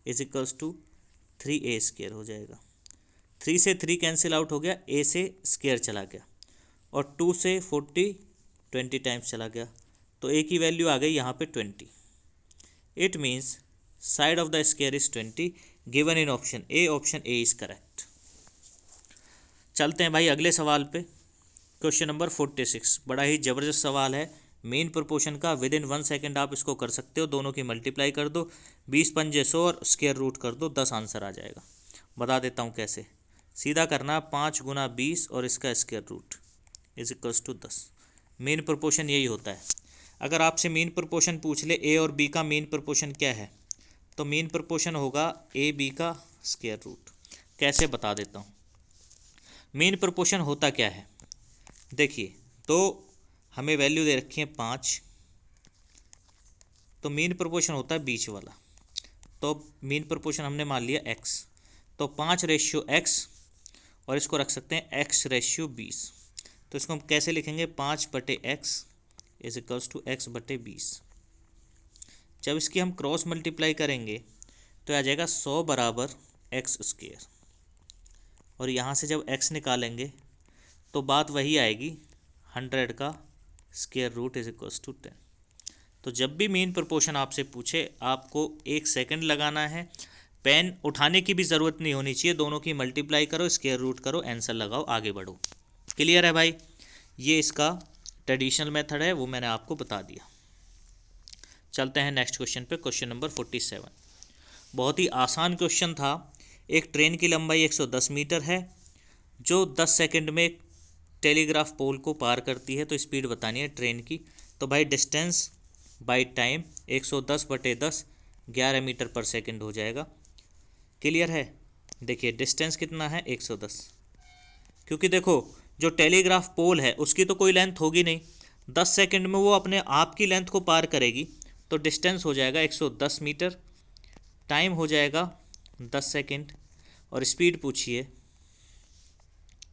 इज इक्वल्स टू 3A² हो जाएगा। 3 से 3 कैंसिल आउट हो गया, A से स्क्वायर चला गया, और 2 से 40 20 टाइम्स चला गया, तो A की वैल्यू आ गई यहाँ पे 20। It means side of the square is 20, given in option A. Option A is correct. चलते हैं भाई अगले सवाल पे। क्वेश्चन नंबर 46 बड़ा ही ज़बरदस्त सवाल है मेन प्रोपोर्शन का। विद इन 1 सेकेंड आप इसको कर सकते हो, दोनों की मल्टीप्लाई कर दो, 20 पंजे 100 और स्क्वायर रूट कर दो, 10 आंसर आ जाएगा। बता देता हूँ कैसे। सीधा करना 5 गुना 20 और इसका square root is equals to 10। Mean proportion यही होता है। अगर आपसे मेन प्रोपोर्शन पूछ ले ए और बी का मेन प्रोपोर्शन क्या है, तो मेन प्रोपोर्शन होगा ए बी का स्क्वायर रूट। कैसे बता देता हूँ। मेन प्रोपोर्शन होता क्या है, देखिए, तो हमें वैल्यू दे रखी है 5, तो मेन प्रोपोर्शन होता है बीच वाला, तो मेन प्रोपोर्शन हमने मान लिया x, तो 5/x, और इसको रख सकते हैं x/20। तो इसको हम कैसे लिखेंगे, 5/x is equals to x/20। जब इसकी हम क्रॉस मल्टीप्लाई करेंगे तो आ जाएगा 100 बराबर x², और यहाँ से जब x निकालेंगे तो बात वही आएगी 100 का square root is equals to 10। तो जब भी मेन प्रोपोर्शन आपसे पूछे आपको 1 सेकंड लगाना है, पेन उठाने की भी ज़रूरत नहीं होनी चाहिए, दोनों की मल्टीप्लाई करो, स्क्वायर रूट करो, आंसर लगाओ, आगे बढ़ो। क्लियर है भाई। ये इसका ट्रेडिशनल मेथड है, वो मैंने आपको बता दिया। चलते हैं नेक्स्ट क्वेश्चन पे। क्वेश्चन नंबर 47 बहुत ही आसान क्वेश्चन था। एक ट्रेन की लंबाई 110 मीटर है जो 10 सेकंड में टेलीग्राफ पोल को पार करती है, तो स्पीड बतानी है ट्रेन की। तो भाई डिस्टेंस बाई टाइम 110/10 11 मीटर पर सेकंड हो जाएगा। क्लियर है। देखिए डिस्टेंस कितना है 110, क्योंकि देखो जो टेलीग्राफ पोल है उसकी तो कोई लेंथ होगी नहीं, 10 सेकंड में वो अपने आप की लेंथ को पार करेगी, तो डिस्टेंस हो जाएगा 110 मीटर, टाइम हो जाएगा 10 सेकंड, और स्पीड पूछिए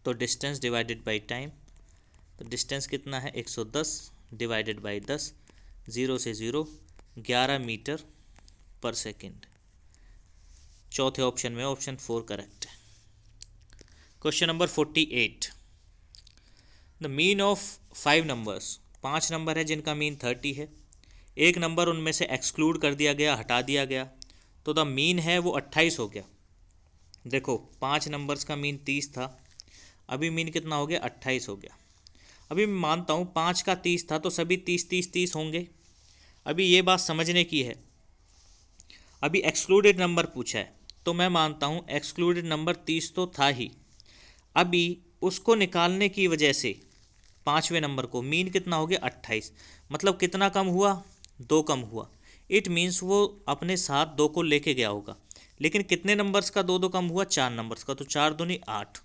तो डिस्टेंस डिवाइडेड बाई टाइम, तो डिस्टेंस कितना है 110 डिवाइडेड बाई 10, 0 से 0 11 मीटर पर सेकंड। चौथे ऑप्शन में ऑप्शन 4 करेक्ट है। Question number 48, the mean of 5 numbers, 5 number है जिनका मीन 30 है, एक नंबर उनमें से एक्सक्लूड कर दिया गया, हटा दिया गया, तो द मीन है वो 28 हो गया। देखो 5 नंबर्स का मीन 30 था, अभी मीन कितना हो गया 28 हो गया। अभी मैं मानता हूँ 5 का 30 था तो सभी 30 होंगे। अभी ये बात समझने की है, अभी एक्सक्लूडेड नंबर पूछा है तो मैं मानता हूँ एक्सक्लूडेड नंबर 30 तो था ही, अभी उसको निकालने की वजह से 5वें नंबर को मीन कितना हो गया 28, मतलब कितना कम हुआ 2 कम हुआ। इट मीन्स वो अपने साथ 2 को लेके गया होगा, लेकिन कितने नंबर्स का 2 कम हुआ 4 नंबर्स का, तो 4 दूनी 8,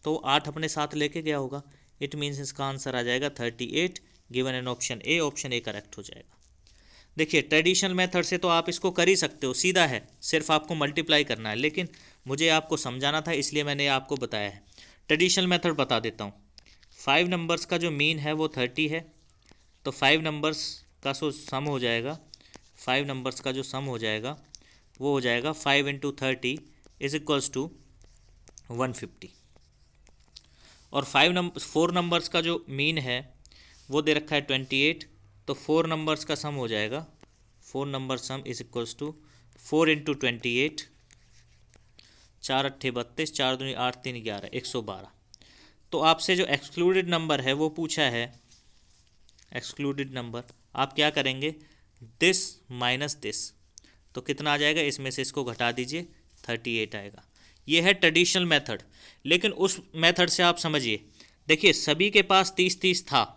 तो 8 अपने साथ लेके गया होगा। इट मीन्स इसका आंसर आ जाएगा 38, given an option A, option A correct हो जाएगा। देखिए ट्रेडिशनल मेथड से तो आप इसको कर ही सकते हो, सीधा है, सिर्फ आपको मल्टीप्लाई करना है, लेकिन मुझे आपको समझाना था इसलिए मैंने आपको बताया है। ट्रेडिशनल मेथड बता देता हूँ। 5 नंबर्स का जो मीन है वो 30 है, तो 5 नंबर्स का जो सम हो जाएगा, 5 नंबर्स का जो सम हो जाएगा वो हो जाएगा 5 × 30 इज इक्वल्स टू 150। और 4 नंबर्स का जो मीन है वो दे रखा है 28, तो 4 नंबर्स का सम हो जाएगा, 4 number sum is equals to 4 × 28, 4 8 32, 4 दूनी 8 3 11, 112। तो आपसे जो एक्सक्लूडेड नंबर है वो पूछा है, एक्सक्लूडेड नंबर आप क्या करेंगे, दिस माइनस दिस, तो कितना आ जाएगा, इसमें से इसको घटा दीजिए 38 आएगा। ये है ट्रेडिशनल मेथड, लेकिन उस मेथड से आप समझिए, देखिए सभी के पास 30 था,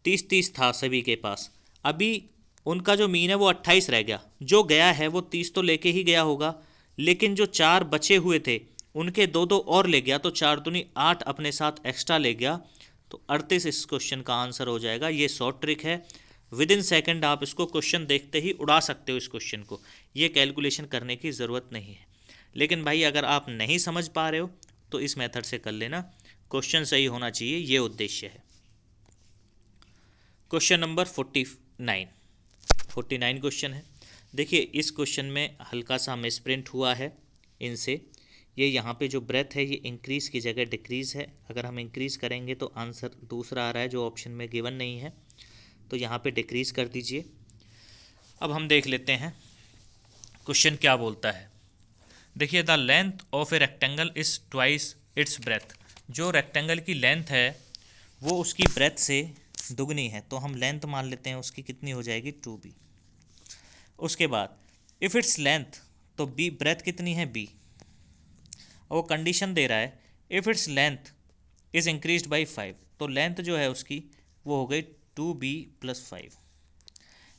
30 था सभी के पास, अभी उनका जो मीन है वो 28 रह गया, जो गया है वो 30 तो लेके ही गया होगा, लेकिन जो 4 बचे हुए थे उनके 2 और ले गया, तो 4 दूनी 8 अपने साथ एक्स्ट्रा ले गया, तो 38 इस क्वेश्चन का आंसर हो जाएगा। ये शॉर्ट ट्रिक है, विद इन सेकेंड आप इसको क्वेश्चन देखते ही उड़ा सकते हो इस क्वेश्चन को, ये कैलकुलेशन करने की ज़रूरत नहीं है। लेकिन भाई अगर आप नहीं समझ पा रहे हो तो इस मेथड से कर लेना, क्वेश्चन सही होना चाहिए, ये उद्देश्य है। क्वेश्चन नंबर 49 क्वेश्चन है। देखिए इस क्वेश्चन में हल्का सा मिसप्रिंट हुआ है इनसे, ये यहाँ पे जो ब्रेथ है ये इंक्रीज़ की जगह डिक्रीज़ है, अगर हम इंक्रीज़ करेंगे तो आंसर दूसरा आ रहा है जो ऑप्शन में गिवन नहीं है, तो यहाँ पे डिक्रीज़ कर दीजिए। अब हम देख लेते हैं क्वेश्चन क्या बोलता है। देखिए the length of a rectangle is twice its breadth, जो रेक्टेंगल की लेंथ है वो उसकी ब्रेथ से दुगनी है, तो हम लेंथ मान लेते हैं उसकी कितनी हो जाएगी 2b। उसके बाद इफ़ इट्स लेंथ, तो b ब्रेथ कितनी है b, वो कंडीशन दे रहा है if its length is increased by 5, तो लेंथ जो है उसकी वो हो गई 2b + 5,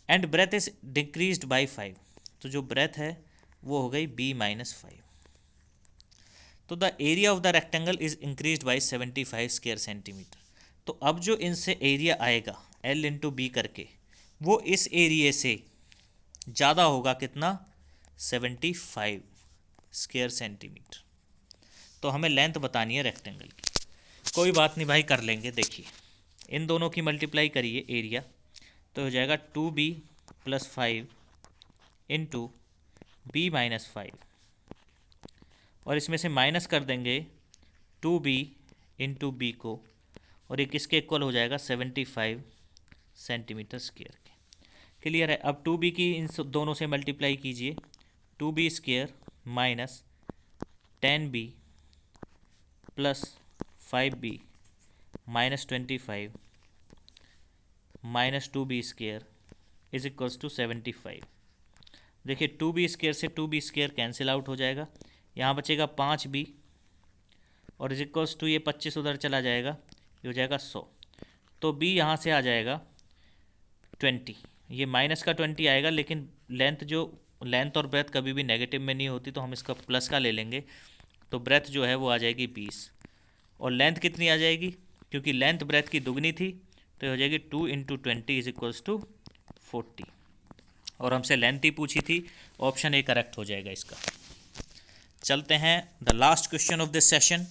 and breadth is decreased by 5, तो जो ब्रेथ है वो हो गई b - 5, तो the area of the rectangle is increased by 75 square centimetre. तो अब जो इनसे एरिया आएगा L × B करके, वो इस एरिया से ज़्यादा होगा कितना 75 स्क्वायर सेंटीमीटर। तो हमें लेंथ बतानी है रेक्टेंगल की, कोई बात नहीं भाई कर लेंगे। देखिए इन दोनों की मल्टीप्लाई करिए एरिया, तो हो जाएगा 2b + 5 × b - 5, और इसमें से माइनस कर देंगे 2b × b को, और ये किसके इक्वल हो जाएगा 75 सेंटीमीटर स्क्वायर के। क्लियर है। अब 2b की इन दोनों से मल्टीप्लाई कीजिए, 2b² - 10b + 5b - 25 - 2b² is equals to 75। देखिए 2b² से 2b² कैंसिल आउट हो जाएगा, यहाँ बचेगा 5b, और इज इक्वल्स टू ये 25 उधर चला जाएगा, ये हो जाएगा 100, तो b यहाँ से आ जाएगा 20, ये माइनस का 20 आएगा, लेकिन लेंथ और ब्रेथ कभी भी नेगेटिव में नहीं होती, तो हम इसका प्लस का ले लेंगे। तो ब्रेथ जो है वो आ जाएगी 20, और लेंथ कितनी आ जाएगी, क्योंकि लेंथ ब्रेथ की दुगनी थी, तो हो जाएगी 2 × 20 = 40। और हमसे लेंथ ही पूछी थी, ऑप्शन ए करेक्ट हो जाएगा इसका। चलते हैं the last question of this session.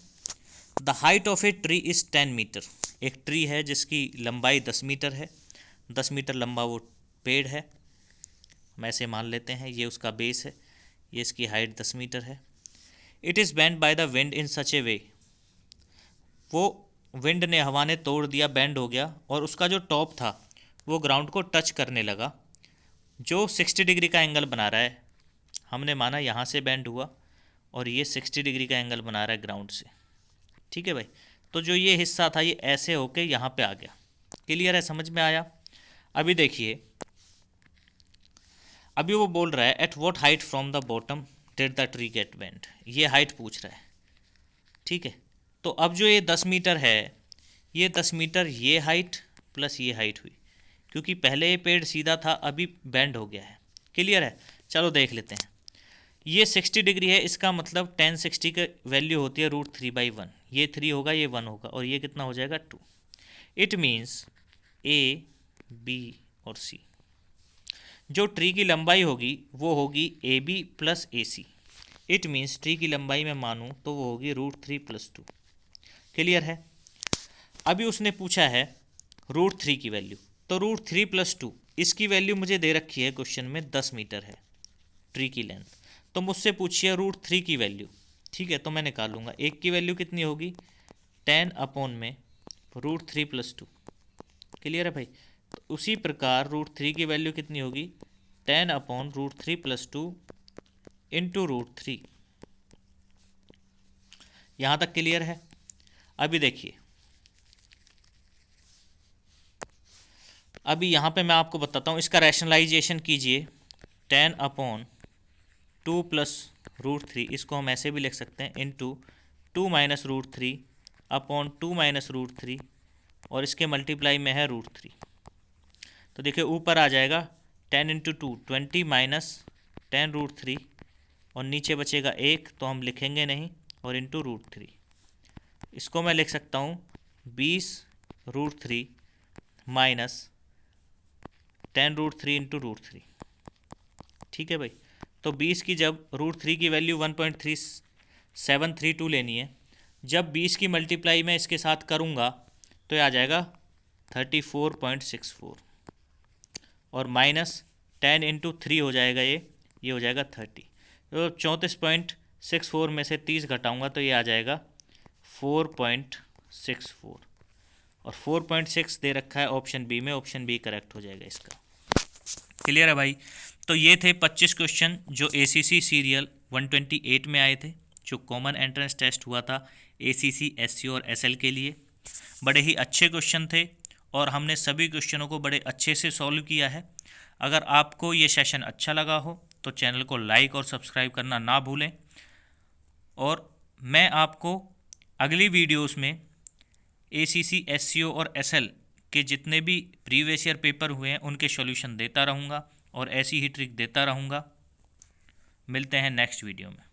The height of a tree is 10 metre. एक ट्री है जिसकी लंबाई 10 मीटर है, 10 मीटर लंबा वो पेड़ है, हम ऐसे मान लेते हैं, ये उसका बेस है, ये इसकी हाइट 10 मीटर है। It is bend by the wind in such a way. वो विंड ने, हवा ने तोड़ दिया, बेंड हो गया, और उसका जो टॉप था वो ग्राउंड को टच करने लगा, जो 60 डिग्री का एंगल बना रहा है। हमने माना यहाँ से बेंड हुआ और ये 60 डिग्री का एंगल बना रहा है ग्राउंड से। ठीक है भाई, तो जो ये हिस्सा था ये ऐसे होके यहाँ पे आ गया। क्लियर है, समझ में आया? अभी देखिए, अभी वो बोल रहा है at what height from the bottom did the tree get bend. ये हाइट पूछ रहा है, ठीक है। तो अब जो ये 10 मीटर है, ये 10 मीटर ये हाइट प्लस ये हाइट हुई, क्योंकि पहले ये पेड़ सीधा था, अभी बेंड हो गया है। क्लियर है? चलो देख लेते हैं। ये 60 डिग्री है, इसका मतलब tan 60 की वैल्यू होती है √3/1। ये 3 होगा, ये 1 होगा, और ये कितना हो जाएगा 2। इट मीन्स A, B और C। जो ट्री की लंबाई होगी वो होगी AB + AC। It means tree की लंबाई में मानूँ तो वो होगी √3 + 2। क्लियर है? अभी उसने पूछा है √3 की वैल्यू, तो √3 + 2 इसकी वैल्यू मुझे दे रखी है क्वेश्चन में, 10 मीटर है ट्री की लेंथ। तो मुझसे पूछिए √3 की वैल्यू, ठीक है, तो मैं निकालूंगा। एक की वैल्यू कितनी होगी, 10 में √3 + 2। क्लियर है भाई? तो उसी प्रकार √3 की वैल्यू कितनी होगी, 10/√3 + 2 × √3। यहाँ तक क्लियर है? अभी देखिए, अभी यहाँ पे मैं आपको बताता हूँ, इसका रैशनलाइजेशन कीजिए। 10/2 + √3, इसको हम ऐसे भी लिख सकते हैं, × 2 - √3 /2 - √3, और इसके मल्टीप्लाई में है √3। तो देखिए ऊपर आ जाएगा 10 × 2 20 - 10 √3, और नीचे बचेगा 1, तो हम लिखेंगे नहीं, और × √3। इसको मैं लिख सकता हूँ 20 √3 - 10 √3 × √3। ठीक है भाई? तो 20 की जब √3 की वैल्यू 1.3732 लेनी है, जब 20 की मल्टीप्लाई मैं इसके साथ करूँगा तो ये आ जाएगा 34.64, और -10 × 3 हो जाएगा, ये हो जाएगा 30। तो 34.64 में से 30 घटाऊँगा तो ये आ जाएगा 4.64, और 4.6 दे रखा है ऑप्शन बी में, ऑप्शन बी करेक्ट हो जाएगा इसका। क्लियर है भाई? तो ये थे 25 क्वेश्चन जो ACC सीरियल 128 में आए थे, जो कॉमन एंट्रेंस टेस्ट हुआ था ACC, SC और SL के लिए। बड़े ही अच्छे क्वेश्चन थे, और हमने सभी क्वेश्चनों को बड़े अच्छे से सॉल्व किया है। अगर आपको ये सेशन अच्छा लगा हो तो चैनल को लाइक और सब्सक्राइब करना ना भूलें, और मैं आपको अगली वीडियोस में ACC, SCO और SL के जितने भी प्रीवियस ईयर पेपर हुए हैं उनके सॉल्यूशन देता रहूँगा, और ऐसी ही ट्रिक देता रहूँगा। मिलते हैं नेक्स्ट वीडियो में।